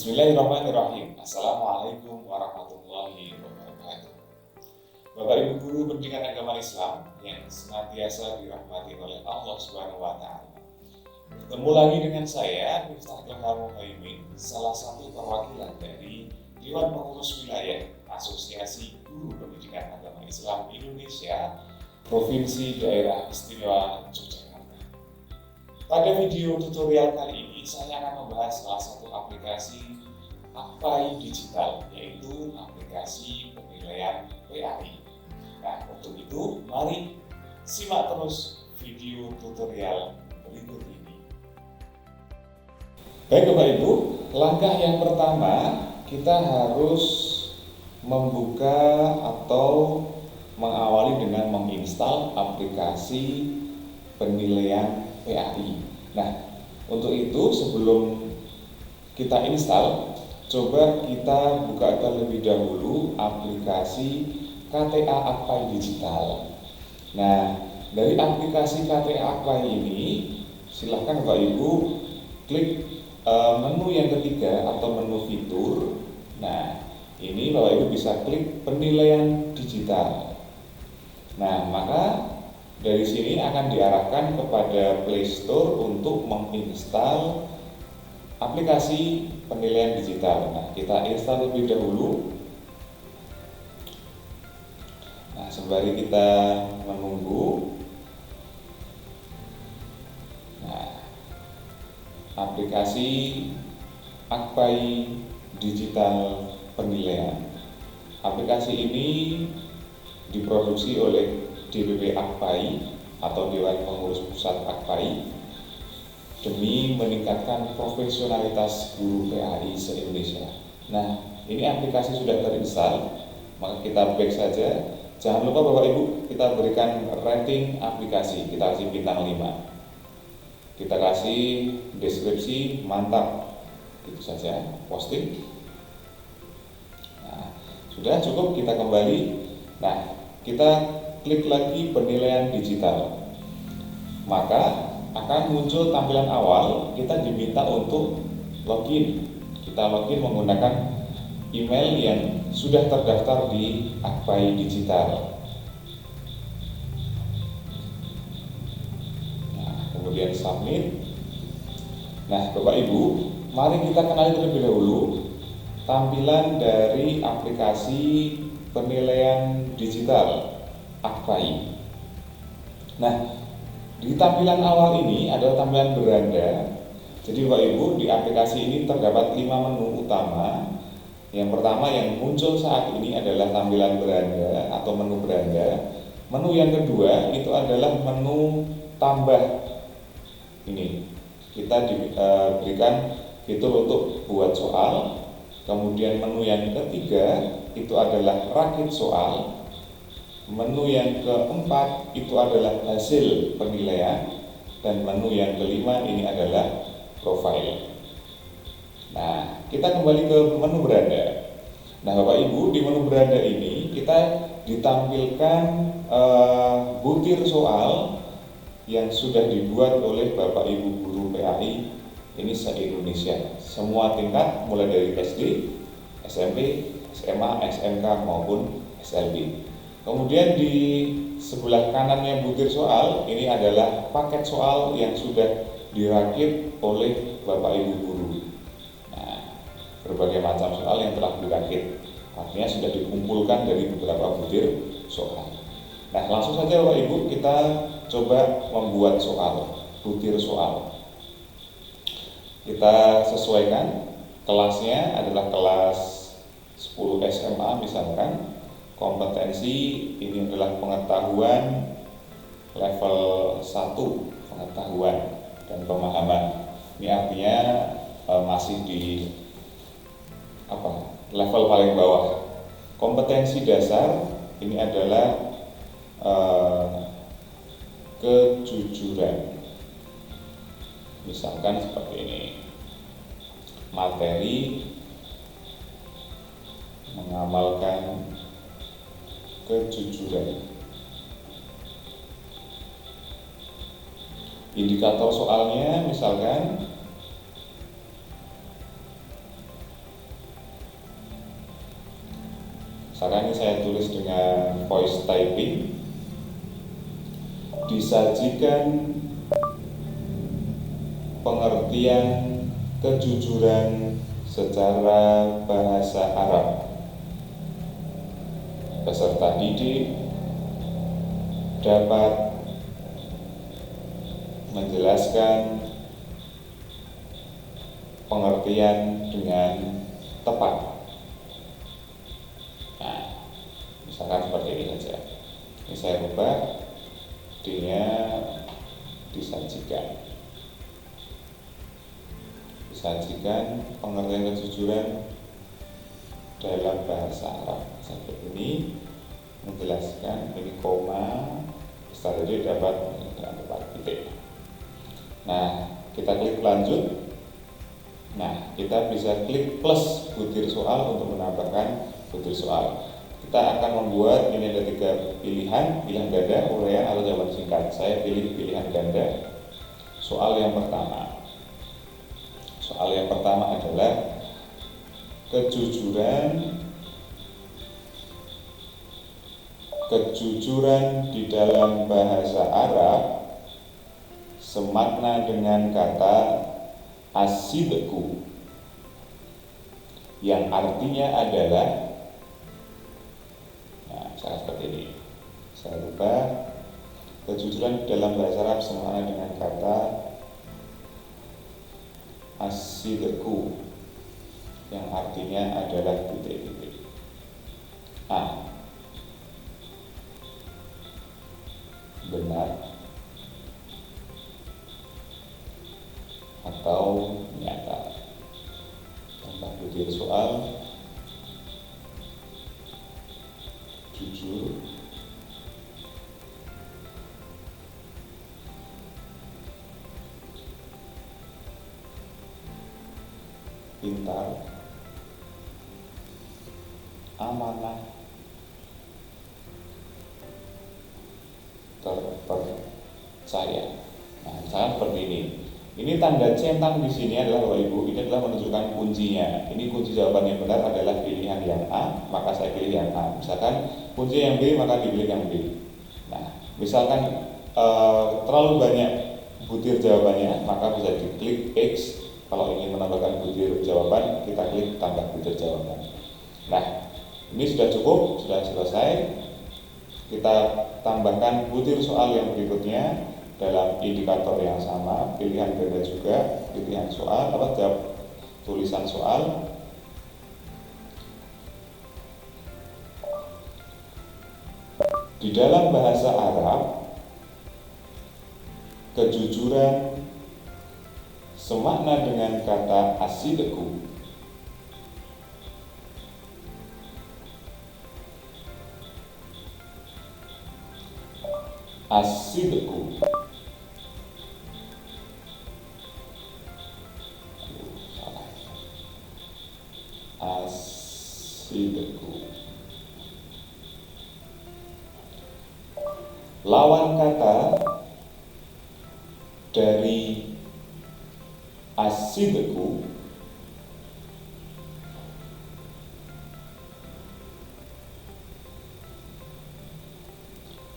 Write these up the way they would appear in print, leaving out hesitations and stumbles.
Bismillahirrahmanirrahim. Assalamualaikum warahmatullahi wabarakatuh. Bapak Ibu guru pendidikan agama Islam yang senantiasa dirahmati oleh Allah Subhanahu wa taala. Bertemu lagi dengan saya, Miftah Ilham Muhaimin, salah satu perwakilan dari Dewan Pengurus Wilayah Asosiasi Guru Pendidikan Agama Islam Indonesia Provinsi Daerah Istimewa Yogyakarta. Pada video tutorial kali ini saya akan membahas salah satu aplikasi Akpai Digital, yaitu aplikasi penilaian PAI. Nah, untuk itu mari simak terus video tutorial berikut ini. Baik Bapak Ibu, langkah yang pertama kita harus membuka atau mengawali dengan menginstal aplikasi penilaian PAI. Nah, untuk itu sebelum kita install, coba kita buka terlebih dahulu aplikasi KTA Akpai Digital. Nah, dari aplikasi KTA Akpai ini, silahkan Bapak Ibu klik menu yang ketiga atau menu fitur. Nah, ini Bapak Ibu bisa klik penilaian digital. Nah, maka dari sini akan diarahkan kepada Play Store untuk menginstal aplikasi penilaian digital. Nah, kita install terlebih dahulu. Nah, sembari kita menunggu, nah, aplikasi Akpai Digital Penilaian. Aplikasi ini diproduksi oleh DPP Akpai atau Dewan Pengurus Pusat Akpai demi meningkatkan profesionalitas guru PAI se-Indonesia. Nah, ini aplikasi sudah terinstall, maka kita back saja. Jangan lupa Bapak Ibu, kita berikan rating aplikasi, kita kasih bintang 5. Kita kasih deskripsi mantap, gitu saja, posting. Nah, sudah cukup, kita kembali. Nah, kita klik lagi penilaian digital, maka akan muncul tampilan awal. Kita diminta untuk login. Kita login menggunakan email yang sudah terdaftar di Akpai Digital. Nah, kemudian submit. Nah, Bapak Ibu, mari kita kenali terlebih dahulu tampilan dari aplikasi penilaian digital Akpai. Nah, di tampilan awal ini adalah tampilan beranda. Jadi Bapak Ibu, di aplikasi ini terdapat 5 menu utama. Yang pertama yang muncul saat ini adalah tampilan beranda atau menu beranda. Menu yang kedua itu adalah menu tambah. Ini kita diberikan fitur untuk buat soal. Kemudian menu yang ketiga itu adalah rakit soal. Menu yang keempat itu adalah hasil penilaian, dan menu yang kelima ini adalah profile. Nah, kita kembali ke menu beranda. Nah, Bapak Ibu, di menu beranda ini kita ditampilkan butir soal yang sudah dibuat oleh Bapak Ibu guru PAI ini se-Indonesia, semua tingkat mulai dari SD, SMP, SMA, SMK maupun SLB. Kemudian di sebelah kanannya butir soal ini adalah paket soal yang sudah dirakit oleh Bapak Ibu guru. Nah, berbagai macam soal yang telah dirakit, artinya sudah dikumpulkan dari beberapa butir soal. Nah, langsung saja Bapak Ibu kita coba membuat soal, butir soal. Kita sesuaikan kelasnya adalah kelas 10 SMA misalkan. Kompetensi ini adalah pengetahuan level 1, pengetahuan dan pemahaman. Ini artinya masih di level paling bawah. Kompetensi dasar ini adalah kejujuran. Misalkan seperti ini. Materi mengamalkan kejujuran. Indikator soalnya misalkan Misalkan ini saya tulis dengan voice typing. Disajikan pengertian kejujuran secara bahasa Arab. Peserta didik dapat menjelaskan pengertian dengan tepat. Nah, misalkan seperti ini saja. Ini saya ubah, D-nya disajikan. Disajikan pengertian kejujuran dalam bahasa Arab. Seperti ini menjelaskan, ini koma, peserta didik dapat dengan tepat, titik. Nah, kita klik lanjut. Nah, kita bisa klik plus butir soal untuk menambahkan butir soal. Kita akan membuat, ini ada 3 pilihan, pilihan ganda, uraian atau jawaban singkat. Saya pilih pilihan ganda. Soal yang pertama. Soal yang pertama adalah kejujuran di dalam bahasa Arab semakna dengan kata as-sidqu, yang artinya adalah, nah, saya seperti ini. Saya ubah, kejujuran dalam bahasa Arab semakna dengan kata as-sidqu, yang artinya adalah titik-titik. A. Benar atau nyata. Tambah butir soal, jujur, pintar, amanah, terpercaya. Nah, misalnya seperti ini. Ini tanda centang di sini adalah, Bapak Ibu, ini adalah menunjukkan kuncinya. Ini kunci jawaban yang benar adalah pilihan yang A, maka saya pilih yang A. Misalkan kunci yang B, maka dipilih yang B. Nah, misalkan terlalu banyak butir jawabannya, maka bisa diklik X. Kalau ingin menambahkan butir jawaban, kita klik tambah butir jawaban. Nah, ini sudah cukup, sudah selesai. Kita tambahkan butir soal yang berikutnya dalam indikator yang sama, pilihan ganda juga, pilihan soal, jawab tulisan soal. Di dalam bahasa Arab, kejujuran semakna dengan kata as-sidqu. As-sidqu. As-sidqu. Lawan kata dari as-sidqu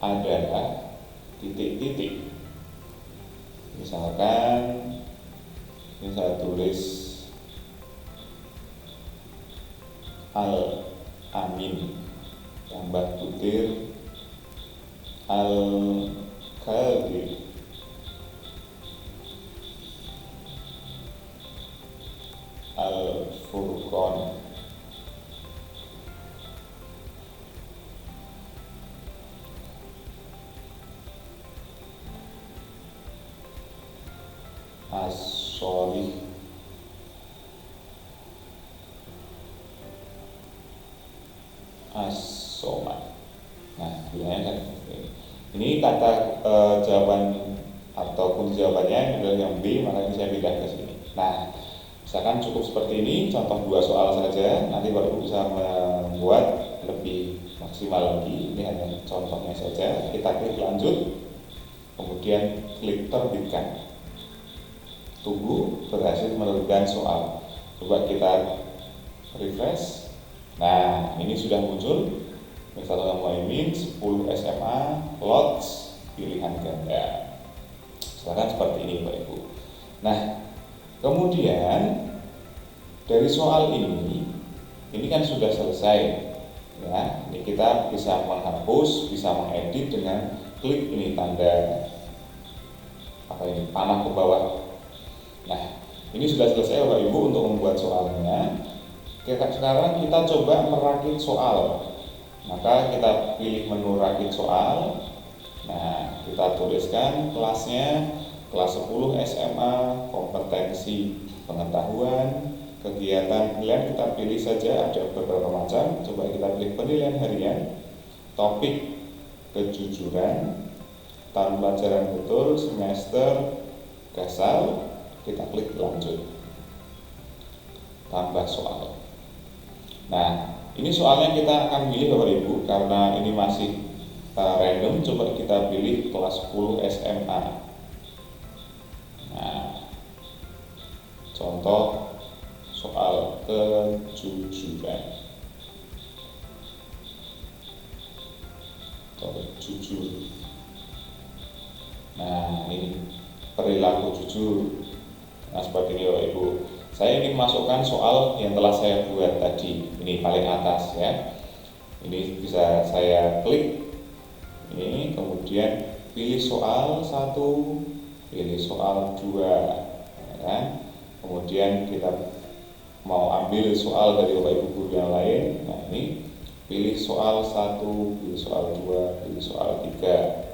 adalah titik-titik. Misalkan ini saya tulis al-amin, tambah butir al-kadhib, al-furqan, as-sholih, as-somad. Nah, pilihannya kan ini kata jawaban atau kunci jawabannya adalah yang B, maka ini saya pindah ke sini. Nah, misalkan cukup seperti ini, contoh 2 soal saja. Nanti Bapak Ibu bisa membuat lebih maksimal lagi. Ini hanya contohnya saja. Kita klik lanjut, kemudian klik terbitkan. Tunggu, berhasil menerbitkan soal. Coba kita refresh. Nah, ini sudah muncul Miftahul Muaimin 10 SMA lots pilihan ganda. Silakan seperti ini Bapak Ibu. Nah, kemudian dari soal ini kan sudah selesai ya. Ini kita bisa menghapus, bisa mengedit dengan klik ini tanda panah ke bawah. Nah, ini sudah selesai Bapak Ibu untuk membuat soalnya. Sekarang kita coba merakit soal. Maka kita pilih menu rakit soal. Nah, kita tuliskan kelasnya kelas 10 SMA kompetensi pengetahuan. Kegiatan pilihan kita pilih saja, ada beberapa macam. Coba kita pilih penilaian harian, topik kejujuran, tahun pelajaran betul, semester, gasal. Kita klik lanjut, tambah soal. Nah, ini soalnya kita akan pilih Bapak Ibu karena ini masih random. Coba kita pilih kelas 10 SMA. Nah, contoh soal kejujuran. Jujur. Nah, ini perilaku jujur. Nah, seperti ini Bapak Ibu. Saya ingin masukkan soal yang telah saya buat tadi. Ini paling atas ya. Ini bisa saya klik. Ini kemudian pilih soal 1, pilih soal 2, ya kan? Kemudian kita mau ambil soal dari Bapak Ibu guru yang lain. Nah, ini pilih soal 1, pilih soal 2, pilih soal 3.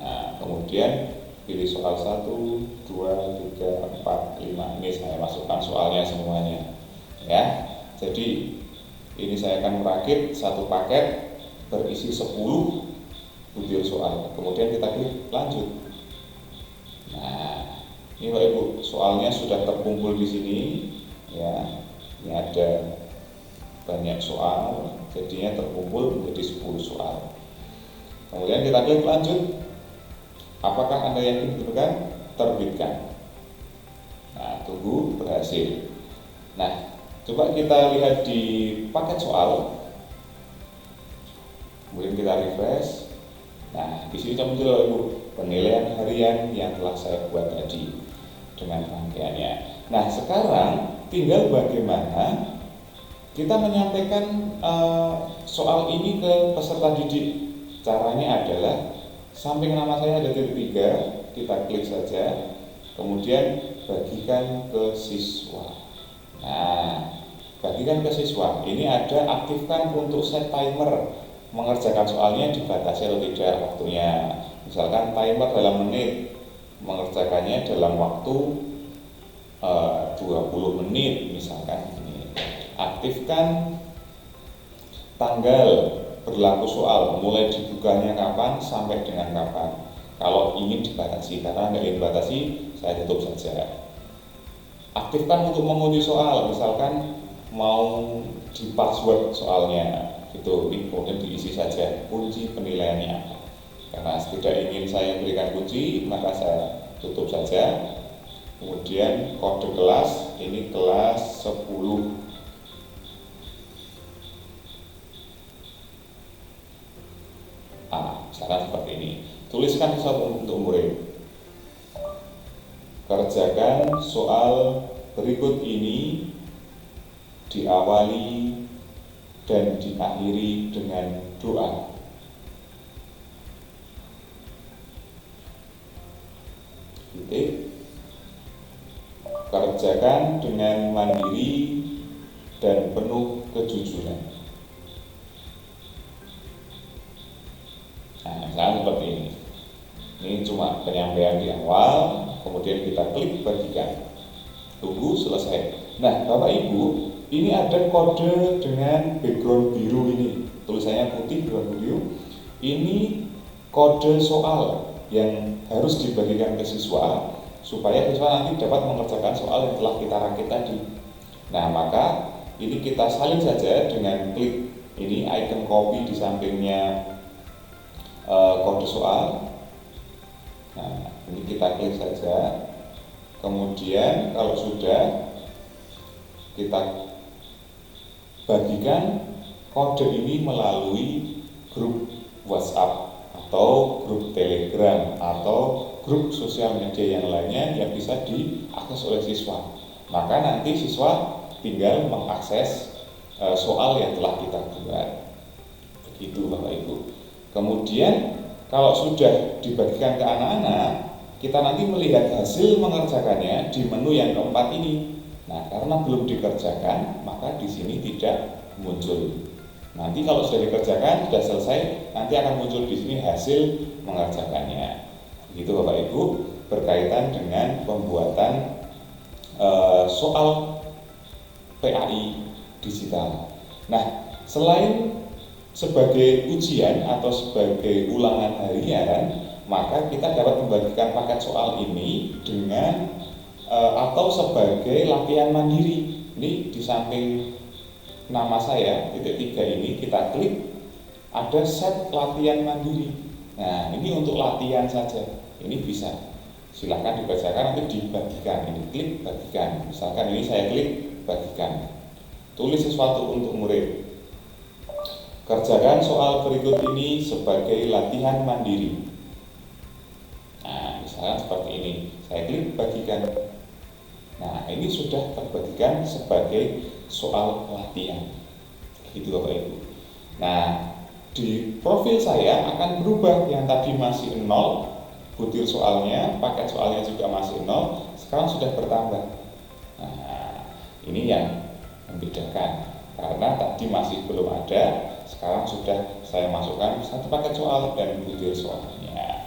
Nah, kemudian pilih soal 1, 2, 3, 4, 5. Ini saya masukkan soalnya semuanya. Ya. Jadi ini saya akan merakit satu paket berisi 10 butir soal. Kemudian kita klik lanjut. Nah, ini Bapak Ibu, soalnya sudah terkumpul di sini ya. Ini ada banyak soal, jadinya terkumpul menjadi 10 soal. Kemudian kita klik lanjut. Apakah Anda yakin ditemukan? Terbitkan. Nah, tunggu berhasil. Nah, coba kita lihat di paket soal. Kemudian kita refresh. Nah, di sini muncul Ibu penilaian harian yang telah saya buat tadi dengan rangkaiannya. Nah, sekarang tinggal bagaimana kita menyampaikan soal ini ke peserta didik. Caranya adalah samping nama saya ada titik 3, kita klik saja, kemudian bagikan ke siswa. Nah, bagikan ke siswa. Ini ada aktifkan untuk set timer, mengerjakan soalnya dibatasi atau tidak waktunya. Misalkan timer dalam menit, mengerjakannya dalam waktu 20 menit misalkan ini. Aktifkan tanggal berlaku soal, mulai dibukanya kapan sampai dengan kapan. Kalau ingin dibatasi, karena nggak ingin dibatasi, saya tutup saja. Aktifkan untuk menguji soal, misalkan mau di password soalnya, itu kemudian diisi saja kunci penilaiannya. Karena tidak ingin saya berikan kunci, maka saya tutup saja. Kemudian kode kelas, ini kelas 10. Misalkan seperti ini. Tuliskan sesuatu untuk murid. Kerjakan soal berikut ini diawali dan diakhiri dengan doa. Titik. Kerjakan dengan mandiri dan penuh kejujuran. Nah, misalnya seperti ini. Ini cuma penyampaian di awal, kemudian kita klik bagikan. Tunggu selesai. Nah, Bapak Ibu, ini ada kode dengan background biru ini. Tulisannya putih, background biru. Ini kode soal yang harus dibagikan ke siswa supaya siswa nanti dapat mengerjakan soal yang telah kita rakit tadi. Nah, maka ini kita salin saja dengan klik ini icon copy di sampingnya kode soal. Nah, ini kita klik saja. Kemudian kalau sudah kita bagikan kode ini melalui grup WhatsApp atau grup Telegram atau grup sosial media yang lainnya yang bisa diakses oleh siswa. Maka nanti siswa tinggal mengakses soal yang telah kita buat. Begitu Bapak Ibu. Kemudian kalau sudah dibagikan ke anak-anak, kita nanti melihat hasil mengerjakannya di menu yang keempat ini. Nah, karena belum dikerjakan, maka di sini tidak muncul. Nanti kalau sudah dikerjakan, sudah selesai, nanti akan muncul di sini hasil mengerjakannya. Begitu Bapak Ibu, berkaitan dengan pembuatan soal PAI digital. Nah, selain sebagai ujian atau sebagai ulangan harian, maka kita dapat membagikan paket soal ini dengan atau sebagai latihan mandiri. Ini di samping nama saya titik 3 ini kita klik, ada set latihan mandiri. Nah, ini untuk latihan saja. Ini bisa silahkan dibacakan, nanti dibagikan. Ini klik bagikan. Misalkan ini saya klik bagikan. Tulis sesuatu untuk murid. Kerjakan soal berikut ini sebagai latihan mandiri. Nah, misalnya seperti ini. Saya klik bagikan. Nah, ini sudah terbagikan sebagai soal latihan. Gitu Bapak Ibu. Nah, di profil saya akan berubah. Yang tadi masih 0, butir soalnya, paket soalnya juga masih 0, sekarang sudah bertambah. Nah, ini yang membedakan. Karena tadi masih belum ada, sekarang sudah saya masukkan satu paket soal dan butir soalnya.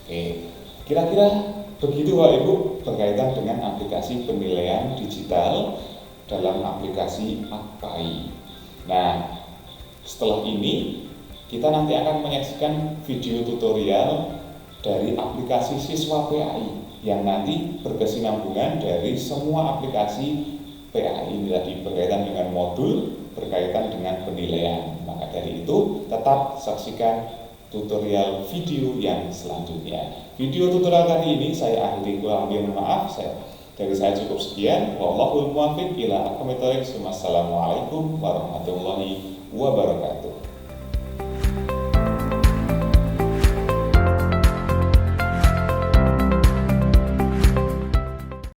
Oke, kira-kira begitu Bapak Ibu berkaitan dengan aplikasi penilaian digital dalam aplikasi APAI. Nah, setelah ini kita nanti akan menyaksikan video tutorial dari aplikasi Siswa PAI yang nanti berkesinambungan dari semua aplikasi PAI ini tadi berkaitan dengan modul, berkaitan dengan penilaian. Maka dari itu tetap saksikan tutorial video yang selanjutnya. Video tutorial kali ini saya akhiri, kurang lebih maaf. Dari saya cukup sekian. Wallahul muwaffiq ila aqwamit thoriq. Wassalamualaikum warahmatullahi wabarakatuh.